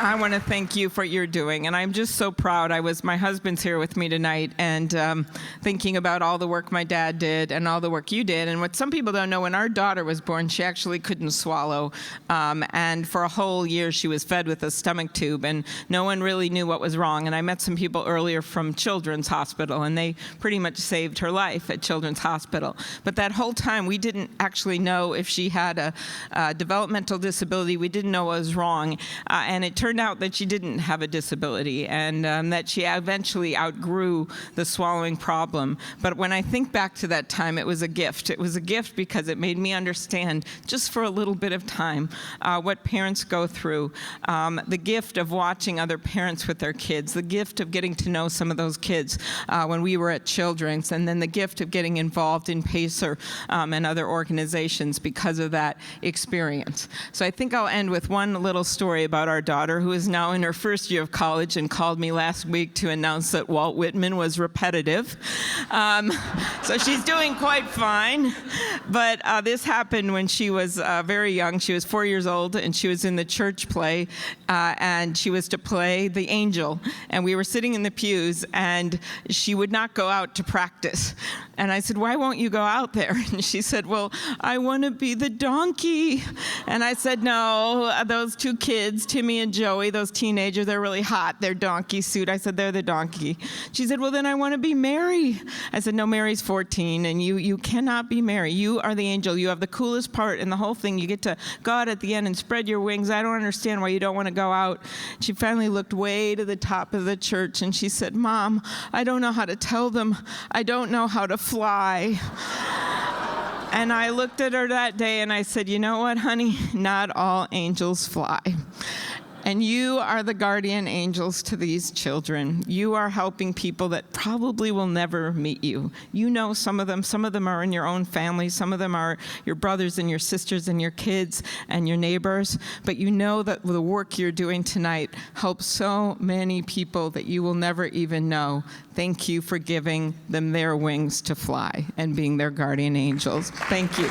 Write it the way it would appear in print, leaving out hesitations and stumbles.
I want to thank you for what you're doing, and I'm just so proud. My husband's here with me tonight, and thinking about all the work my dad did and all the work you did. And what some people don't know, when our daughter was born, she actually couldn't swallow, and for a whole year she was fed with a stomach tube, and no one really knew what was wrong. And I met some people earlier from Children's Hospital, and they pretty much saved her life at Children's Hospital. But that whole time, we didn't actually know if she had a developmental disability. We didn't know what was wrong, and it turned out that she didn't have a disability, and that she eventually outgrew the swallowing problem. But when I think back to that time, it was a gift. It was a gift because it made me understand, just for a little bit of time, what parents go through. The gift of watching other parents with their kids, the gift of getting to know some of those kids when we were at Children's, and then the gift of getting involved in PACER and other organizations because of that experience. So I think I'll end with one little story about our daughter, who is now in her first year of college and called me last week to announce that Walt Whitman was repetitive. So she's doing quite fine. But this happened when she was very young. She was 4 years old, and she was in the church play, and she was to play the angel. And we were sitting in the pews, and she would not go out to practice. And I said, "Why won't you go out there?" And she said, "Well, I want to be the donkey." And I said, "No, those two kids, Timmy and Joey, those teenagers, they're really hot. They're donkey suit." I said, "They're the donkey." She said, "Well, then I want to be Mary." I said, "No, Mary's 14, and you cannot be Mary. You are the angel. You have the coolest part in the whole thing. You get to go out at the end and spread your wings. I don't understand why you don't want to go out." She finally looked way to the top of the church, and she said, "Mom, I don't know how to tell them. I don't know how to fly." And I looked at her that day and I said, "You know what, honey? Not all angels fly." And you are the guardian angels to these children. You are helping people that probably will never meet you. You know some of them are in your own family, some of them are your brothers and your sisters and your kids and your neighbors, but you know that the work you're doing tonight helps so many people that you will never even know. Thank you for giving them their wings to fly and being their guardian angels. Thank you.